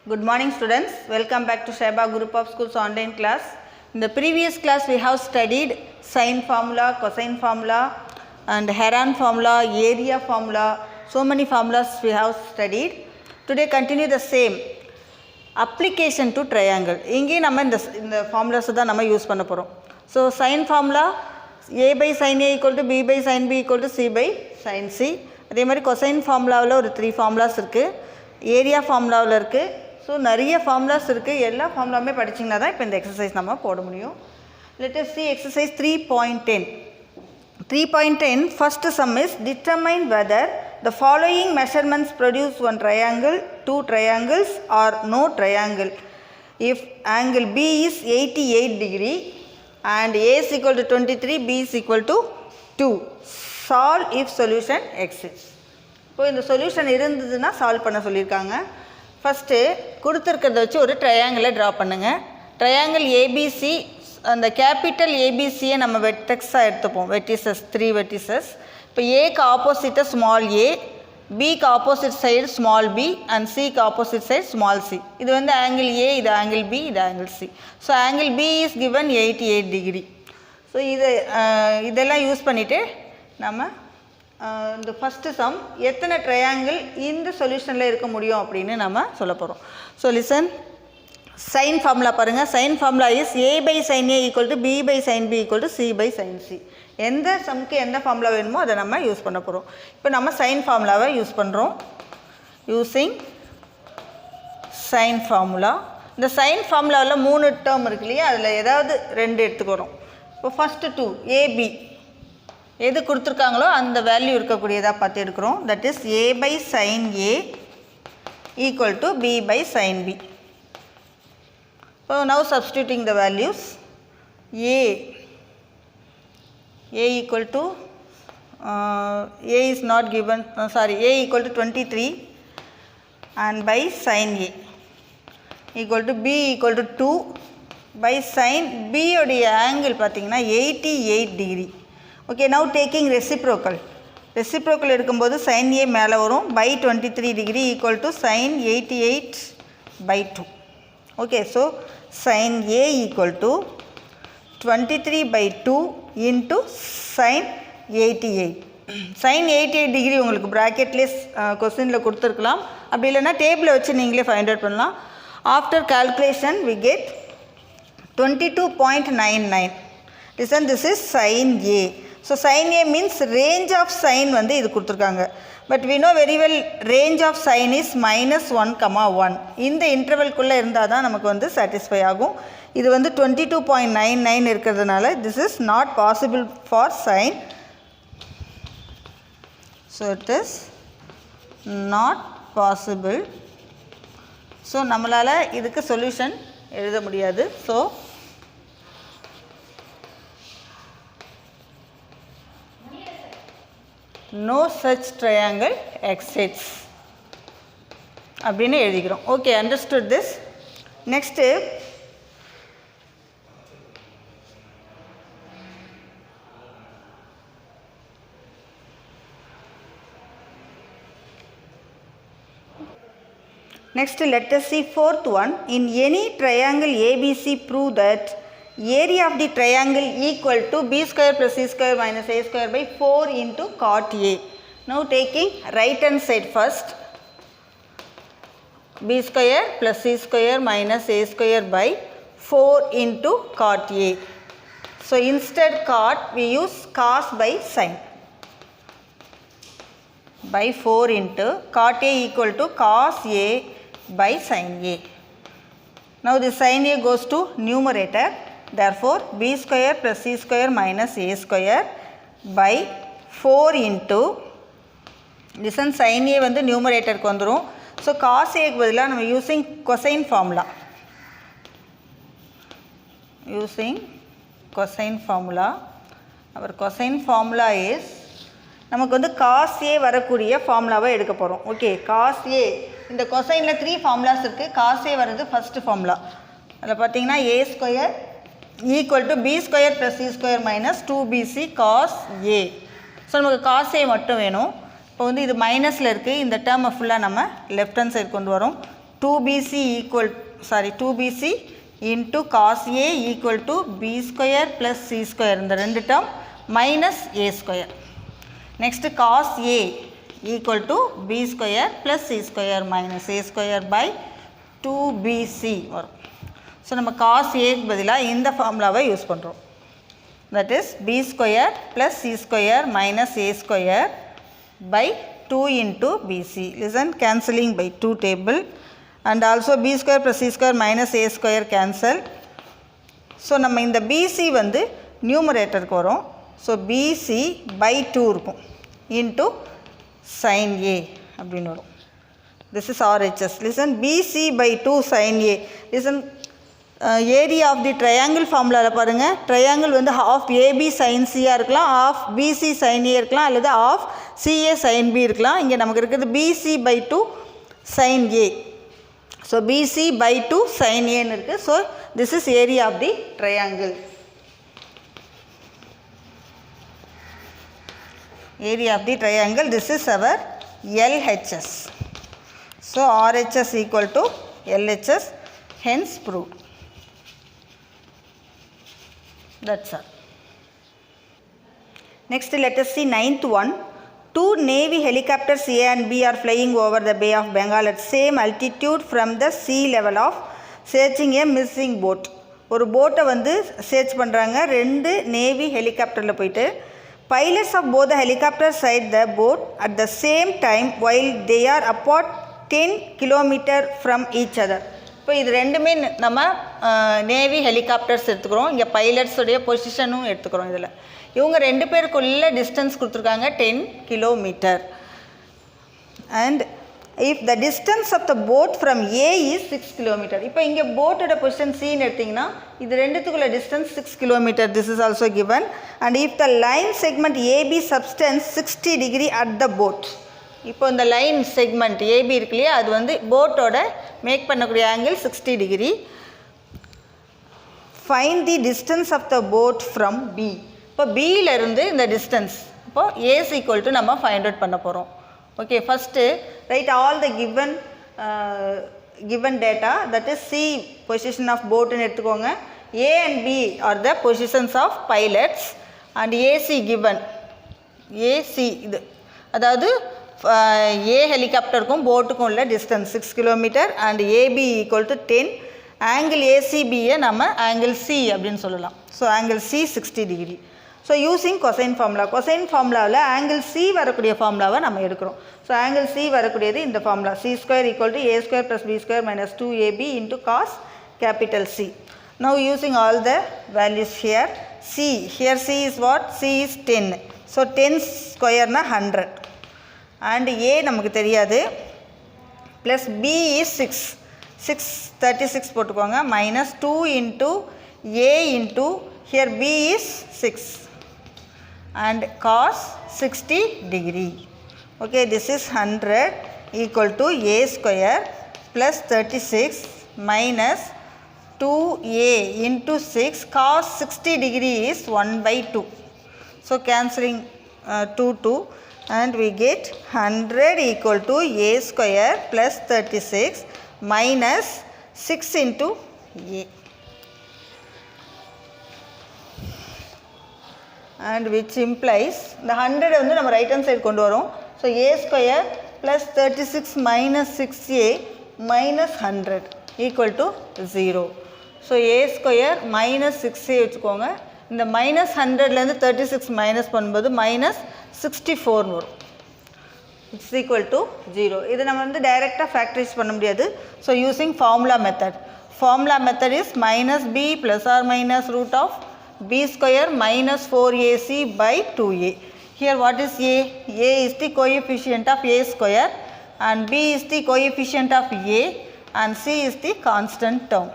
Good morning students, welcome back to Sheba Group of Schools online class. In the previous class we have studied sine formula, cosine formula and Heron formula, area formula, so many formulas we have studied. Today continue the same application to triangle. இங்கே நம்ம இந்த formulas தான் நம்ம use பண்ண போறோம். So sine formula a by sin a equal to b by sin b equal to c by sin c. அதே மாதிரி cosine formulaவில் ஒரு 3 formulas இருக்கு. ஏரியா ஃபார்முலாவில் இருக்குது. ஸோ நிறைய ஃபார்முலாஸ் இருக்குது. எல்லா ஃபார்முலாவுமே படிச்சிங்கன்னா தான் இப்போ இந்த எக்ஸசைஸ் நம்ம போட முடியும். Let us see exercise 3.10. 3.10 first sum is determine whether the following measurements produce one triangle, two triangles or no triangle. If angle B is 88 degree and A is equal to 23, B is equal to 2. Solve if solution exists. இப்போ இந்த solution இருந்ததுன்னா solve பண்ண சொல்லியிருக்காங்க. First கொடுத்துருக்கிறத வச்சு ஒரு ட்ரையாங்கிளை draw பண்ணுங்கள். ட்ரையாங்கிள் ஏபிசி, அந்த கேபிட்டல் ஏபிசியை நம்ம வெர்டெக்ஸாக எடுத்துப்போம். Vertices 3 vertices. இப்போ ஏக்கு ஆப்போசிட்டாக ஸ்மால் ஏ, பிக்கு opposite side small B and சிக்கு ஆப்போசிட் சைடு ஸ்மால் சி. இது வந்து ஆங்கிள் ஏ, இது ஆங்கிள் பி, இது angle C. So angle B is given 88 degree. So இதெல்லாம் யூஸ் பண்ணிவிட்டு நம்ம இந்த ஃபஸ்ட்டு சம் எத்தனை ட்ரையாங்கிள் இந்த சொல்யூஷனில் இருக்க முடியும் அப்படின்னு நம்ம சொல்ல போகிறோம். ஸோ லிசன், சைன் ஃபார்முலா பாருங்கள். Sine formula is A by sine A equal to B by sine B equal to C by sine C. எந்த சம்க்கு எந்த ஃபார்முலா வேணுமோ அதை நம்ம யூஸ் பண்ண போகிறோம். இப்போ நம்ம சைன் ஃபார்முலாவை யூஸ் பண்ணுறோம். Using sign formula. இந்த சைன் ஃபார்முலாவில் 3 டேர்ம் இருக்கு இல்லையா, அதில் ஏதாவது 2 எடுத்துக்கிறோம். இப்போ ஃபஸ்ட்டு 2 ஏபி எது கொடுத்துருக்காங்களோ அந்த வேல்யூ இருக்கக்கூடியதாக பார்த்து எடுக்கிறோம். That is A by sine A equal to B by sine B. So now substituting the values. A equal to A is not given, sorry, A equal to 23 and by sine A equal to B equal to 2 by sine B உடைய angle பார்த்திங்கன்னா 88 degree. Okay, now taking reciprocal. Reciprocal எடுக்கும்போது sine A மேலே வரும். By 23 degree equal to sine 88 by 2. Okay, so sine A equal to 23 by 2 into sine 88. Sine 88 degree உங்களுக்கு ப்ராக்கெட்லேயே கொஸ்டினில் கொடுத்துருக்கலாம். அப்படி இல்லைன்னா டேபிளை வச்சு நீங்களே ஃபைண்ட் அவுட் பண்ணலாம். After calculation we get 22.99. Listen, this is sin A. So sin A means range of sin வந்து இது கொடுத்துருக்காங்க. But we know very well range of sin is -1, இந்த இன்டர்வல்குள்ளே இருந்தால் தான் நமக்கு வந்து சாட்டிஸ்ஃபை ஆகும். இது வந்து 22.99 இருக்கிறதுனால this is not possible for sin. So it is not possible. So நம்மளால் இதுக்கு சொல்யூஷன் எழுத முடியாது. So no such triangle exists அப்படின்னு எழுதிக்கிறோம். Okay, understood this. Next let us see fourth one. In any triangle ABC, prove that area of the triangle equal to b square plus c square minus a square by 4 into cot A. Now taking right hand side first, b square plus c square minus a square by 4 into cot A. So instead cot we use cos by sin. By 4 into cot A equal to cos A by sin A. Now the sin A goes to numerator. Therefore b square plus c square minus a square by 4 into, listen, sin A வந்து நியூமரேட்டருக்கு வந்துடும். So cos A க்கு பதிலாக நம்ம using cosine formula. Our cosine formula is, நமக்கு வந்து cos A வரக்கூடிய ஃபார்முலாவை எடுக்க போகிறோம். ஓகே, cos A, இந்த கொசைனில் 3 ஃபார்முலாஸ் இருக்குது. cos A வர்றது ஃபஸ்ட்டு ஃபார்முலா. அதில் பார்த்தீங்கன்னா a square equal to b square plus c square minus 2bc cos A. So நமக்கு cos A மட்டும் வேணும். இப்போ வந்து இது மைனஸில் இருக்குது. இந்த டேர்மை ஃபுல்லாக நம்ம லெஃப்ட் ஹேண்ட் சைடு கொண்டு வரோம். 2bc into cos A equal to b square plus c square இந்த ரெண்டு term minus a square. Next cos A equal to b square plus c square minus a square by 2bc வரும். So நம்ம cos A பதிலாக இந்த ஃபார்முலாவை use பண்ணுறோம். That is b square plus c square minus a square by 2 into bc. Listen, cancelling by 2 table. And also b square plus c square minus a square cancel. So நம்ம இந்த bc வந்து நியூமரேட்டருக்கு வரும். So bc by 2 இருக்கும் into sin a அப்படின்னு வரும். This is RHS. Listen, bc by 2 sin a. Listen, area of the triangle ஃபார்முலாவில் பாருங்கள், triangle வந்து ஆஃப் ஏபி சைன் சியாக இருக்கலாம், ஆஃப் பிசி சைன் ஏ இருக்கலாம், அல்லது ஆஃப் சிஏ சைன் பி இருக்கலாம். இங்கே நமக்கு இருக்கிறது BC by 2 sine A. So BC by 2 sine ஏன்னு இருக்குது. So this is area of the triangle. Area of the triangle, this is our LHS. So RHS equal to LHS, hence proved. That's all. Next let us see 9th one. Two Navy helicopters A and B are flying over the Bay of Bengal at same altitude from the sea level of searching a missing boat. ஒரு போட்டை வந்து search பண்ணுறாங்க, ரெண்டு navy ஹெலிகாப்டரில் போயிட்டு. Pilots of both the helicopters sight the boat at the same time while they are apart 10 km from each other. இப்போ இது ரெண்டுமே நம்ம நேவி ஹெலிகாப்டர்ஸ் எடுத்துக்கிறோம். இங்கே பைலட்ஸுடைய பொசிஷனும் எடுத்துக்கிறோம். இதில் இவங்க ரெண்டு பேருக்குள்ள டிஸ்டன்ஸ் கொடுத்துருக்காங்க 10 kilometre. And if the distance of the boat from A is 6 kilometre. இப்போ இங்கே போட்டோட பொசிஷன் சின்னு எடுத்திங்கன்னா இது ரெண்டுத்துக்குள்ள distance 6 kilometre. This is also given. And if the line segment AB subtends 60 degree at the boat. இப்போ இந்த லைன் செக்மெண்ட் ஏபி இருக்கு இல்லையா, அது வந்து போட்டோட மேக் பண்ணக்கூடிய angle 60 degree. Find the distance of the boat from B. இப்போ பியிலேருந்து இந்த டிஸ்டன்ஸ், இப்போது ஏஸ் ஈக்குவல் டு நம்ம ஃபைண்ட் அவுட் பண்ண போகிறோம். Okay, first right all the given data, that is C position of boat ன்னு எடுத்துக்கோங்க. A and B are the positions of pilots and AC given. AC இது அதாவது A ஹெலிகாப்டருக்கும் போட்டுக்கும் உள்ள distance 6 kilometre and AB equal to 10. Angle ஏசிபியை நம்ம angle C அப்படின்னு சொல்லலாம். So angle C 60 degree. So using cosine formula, cosine ஃபார்முலாவில் ஆங்கிள் C வரக்கூடிய ஃபார்முலாவை நம்ம எடுக்கிறோம். ஸோ ஆங்கிள் C வரக்கூடியது இந்த ஃபார்முலா, C square equal to A square plus B square minus 2AB into cos capital C. Now using all the values here, C, here C is what? C is 10. So 10 ஸ்கொயர்னா 100 and A நமக்கு தெரியாது, plus B is 636 போட்டுக்கோங்க, minus 2 into A into here B is 6 and cos 60 degree. Okay, this is 100 equal to A square plus 36 minus 2A into 6 cos 60 degree is 1 by 2. So cancelling 2 and we get 100 equal to A square plus 36 minus 6 into A. And which implies the 100 வந்து நம்ம right hand side கொண்டு வரோம். So A square plus 36 minus 6A minus 100 equal to 0. So A square minus 6A வச்சுக்கோங்க. இந்த minus 100லேருந்து 36 minus பண்ணும்போது minus 64 வரும். It's equal to 0. இது நம்ம வந்து டைரெக்டாக ஃபேக்டரைஸ் பண்ண முடியாது. So using formula method. Formula method is minus B plus or minus root of B square minus 4AC by 2A. Here what is A? A is the coefficient of A square and B is the coefficient of A and C is the constant term.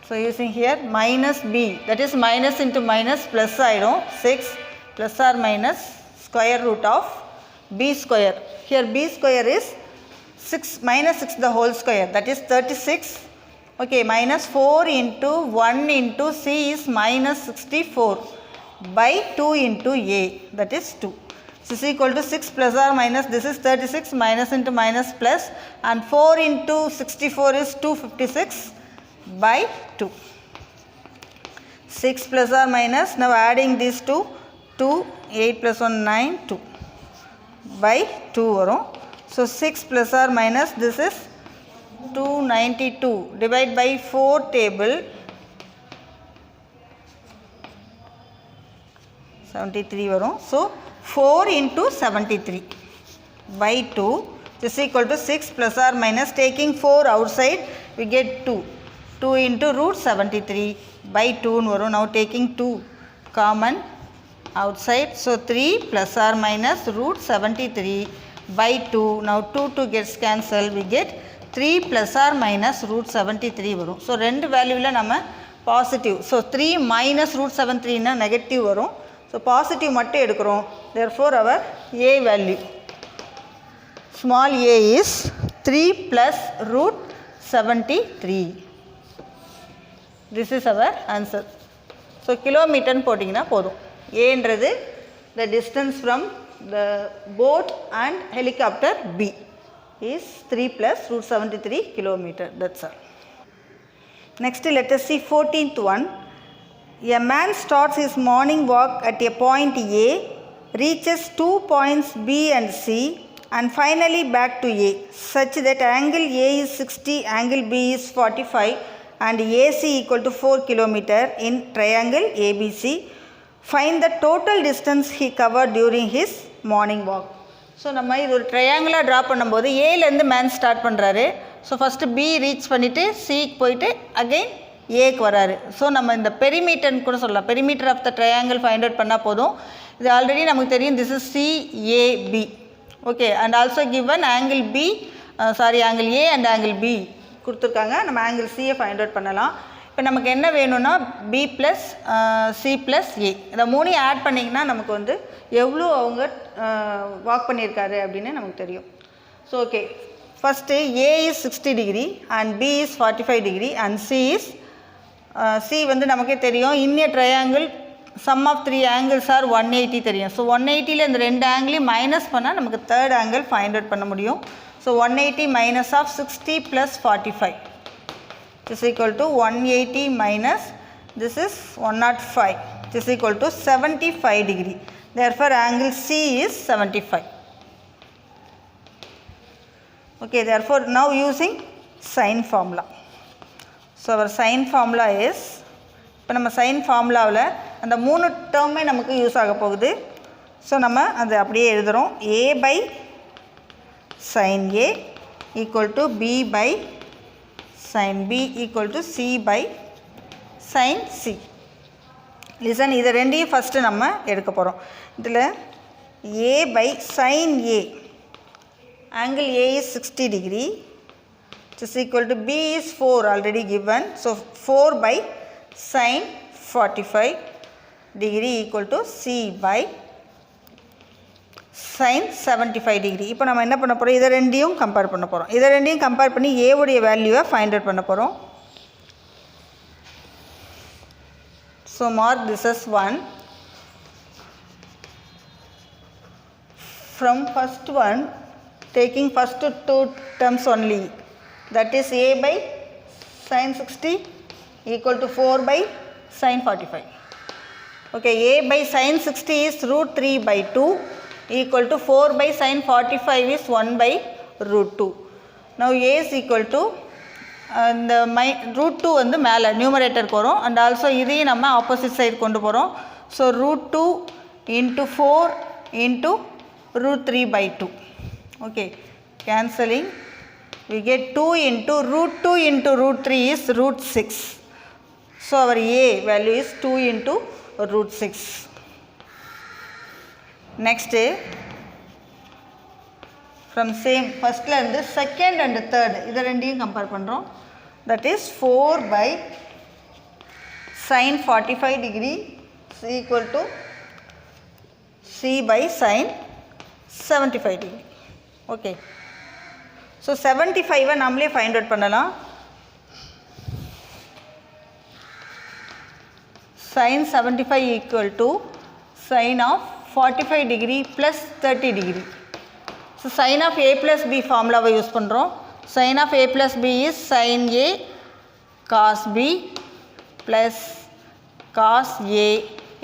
So using here minus B, that is minus into minus plus ஆயிடும் 6 plus or minus square root of B square. Here B square is 6 minus 6 the whole square, that is 36. Okay, minus 4 into 1 into C is minus 64 by 2 into A, that is 2. This is equal to 6 plus or minus, this is 36, minus into minus plus, and 4 into 64 is 256 by 2. 6 plus or minus, now adding these two, 2, 8 plus 1, 9, 2 by 2 varum. So 6 plus or minus, this is 292, divide by 4 table, 73 varum. So 4 into 73 by 2, this is equal to 6 plus or minus, taking 4 outside we get 2. 2 into root 73 by 2 varum. Now taking 2 common outside, so 3 plus or minus root 73 by 2. Now 2 gets cancelled, we get 3 plus or minus root 73 varum. So ரெண்டு வேல்யூவில் நம்ம positive, so 3 minus root 73 negative வரும். So positive மட்டும் எடுக்கிறோம். therefore our a value small a is 3 plus root 73. This is our answer. So கிலோமீட்டர்னு போட்டிங்கன்னா போதும். ஏன்றது the distance from the boat and helicopter B is 3 plus root 73 kilometer. That's all. Next let us see 14th one. A man starts his morning walk at a point A, reaches 2 points B and C, and finally back to A, such that angle A is 60, angle B is 45, and AC equal to 4 kilometer in triangle ABC. Find the total distance he covered during his morning walk. So நம்ம இது ஒரு ட்ரையாங்கிளாக draw பண்ணும்போது ஏலேருந்து man start பண்ணுறாரு. So first B reach பண்ணிவிட்டு சிக்கு போயிட்டு again ஏக்கு வராரு. ஸோ நம்ம இந்த பெரிமீட்டர்னு கூட சொல்லலாம். Perimeter of the triangle find out பண்ணால் போதும். இது ஆல்ரெடி நமக்கு தெரியும், this is CAB. Okay, and also given angle B, angle A and angle B கொடுத்துருக்காங்க. நம்ம ஆங்கிள் சியை ஃபைண்ட் அவுட் பண்ணலாம். இப்போ நமக்கு என்ன வேணும்னா B plus C plus A, இதை மூணையும் ஆட் பண்ணிங்கன்னா நமக்கு வந்து எவ்வளோ அவங்க வாக் பண்ணியிருக்காரு அப்படின்னு நமக்கு தெரியும். So okay, first A is 60 degree and B is 45 degree and C வந்து நமக்கே தெரியும், இன்னிய triangle sum of 3 angles are 180 தெரியும். ஸோ 180ல் இந்த ரெண்டு ஆங்கிளையும் மைனஸ் பண்ணால் நமக்கு தேர்ட் ஆங்கிள் ஃபைண்ட் அவுட் பண்ண முடியும். So 180 minus of 60 plus 45 is equal to 180 minus this is 105, this is equal to 75 degree. Therefore angle C is 75. Okay, therefore now using sine formula. So our sine formula is, இப்போ நம்ம sine formulaவில் அந்த மூணு டேர்மே நமக்கு use ஆக போகுது. So நம்ம அது அப்படியே எழுதுகிறோம். A by sin A equal to B by sin B equal to C by sin C. Listen, இது ரெண்டையும் ஃபஸ்ட்டு நம்ம எடுக்க போகிறோம். இதில் A by sin A, angle A is 60 degree, which is equal to B is 4 already given. So 4 by sin 45 degree equal to C by sin 75 degree. இப்போ நம்ம என்ன பண்ண போகிறோம், இதை ரெண்டையும் கம்பேர் பண்ண போகிறோம். இதை ரெண்டையும் கம்பேர் பண்ணி ஏவுடைய வேல்யூவை ஃபைண்ட் அவுட் பண்ண போகிறோம். So mark this as 1. From first one, taking first two terms only, that is A by sin 60 equal to 4 by sin 45. Okay, A by sin 60 is root 3 by 2 equal to 4 by sin 45 is 1 by root 2. Now A is equal to the root 2 வந்து மேலே நியூமரேட்டருக்கு வரும் and also இதையும் நம்ம opposite side கொண்டு போகிறோம். So root 2 into 4 into root 3 by 2. Okay, cancelling we get 2 into root 2 into root 3 is root 6. So our A value is 2 into root 6. Next, from same firstல இருந்து second and third இதை ரெண்டையும் compare பண்ணுறோம். That is 4 by sin 45 degree is equal to C by sin 75 degree. Okay, so 75 நாமளே find out பண்ணலாம். sin 75 equal to sin of 45 degree plus 30 degree. So sin of a plus b formula வை use பண்ணுறோம். Sin of a plus b is sin a cos b plus cos a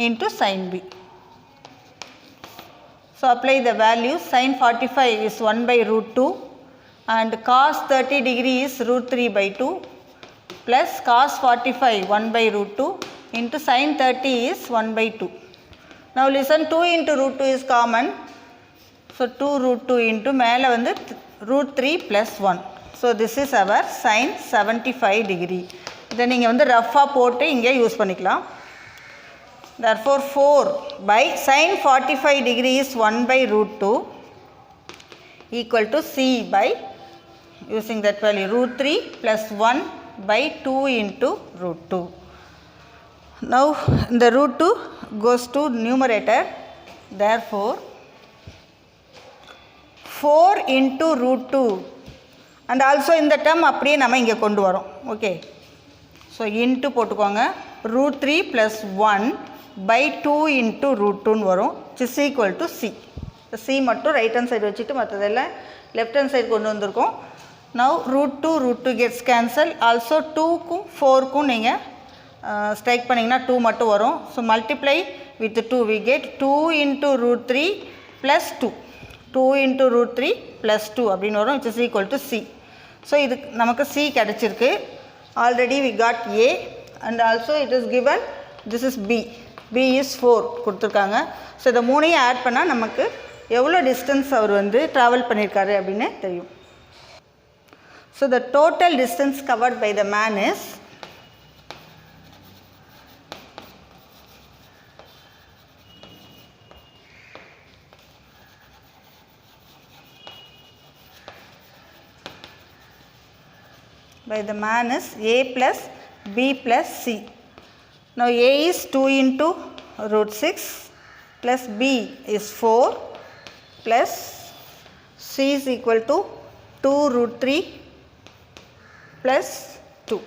into sin b. So apply the value. Sin 45 is 1 by root 2 and cos 30 degree is root 3 by 2 plus cos 45 1 by root 2 into sin 30 is 1 by 2. Now listen, 2 into root 2 is common. So 2 root 2 into மேலே வந்து root 3 plus 1. So this is our sin 75 degree. இதை நீங்கள் வந்து ரஃபாக போட்டு இங்கே use பண்ணிக்கலாம். Therefore 4 by sin 45 degree is 1 by root 2 equal to c by using that value root 3 plus 1 by 2 into root 2. Now the root 2 goes to numerator. Therefore 4 into root 2 and also in the term அப்படியே நம்ம இங்கே கொண்டு வரோம். Okay, so into போட்டுக்கோங்க. root 3 plus 1 by 2 into root 2 வரும், which is equal to c. c மட்டும் right hand side வச்சுட்டு மற்றதெல்லாம் லெஃப்ட் ஹேண்ட் சைடு கொண்டு வந்திருக்கோம். now root 2 gets cancel. also 2க்கும் 4க்கும் நீங்கள் ஸ்ட்ரைக் பண்ணிங்கன்னா 2 மட்டும் வரும். So multiply with 2 we get 2 into root 3 plus 2. 2 into root 3 plus 2 அப்படின்னு வரும், which is equal to c. So இது நமக்கு c கிடச்சிருக்கு. already we got a and also it is given this is b. b is 4 கொடுத்துருக்காங்க. So இதை மூணையும் add பண்ணால் நமக்கு எவ்வளோ டிஸ்டன்ஸ் அவர் வந்து ட்ராவல் பண்ணியிருக்காரு அப்படின்னு தெரியும். So the total distance covered by the man is a plus b plus c. Now a is 2 into root 6 plus b is 4 plus c is equal to 2 root 3 plus 2.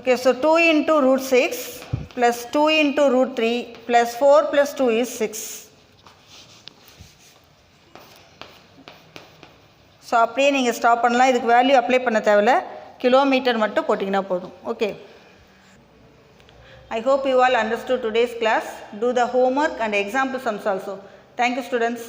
Okay, so 2 into root 6 plus 2 into root 3 plus 4 plus 2 is 6. So அப்படியே நீங்கள் stop பண்ணலாம். இதுக்கு value apply பண்ண தேவையில்ல, kilometre மட்டும் போட்டிங்கன்னா போதும். Okay, I hope you all understood today's class. Do the homework and example sums also. Thank you, students.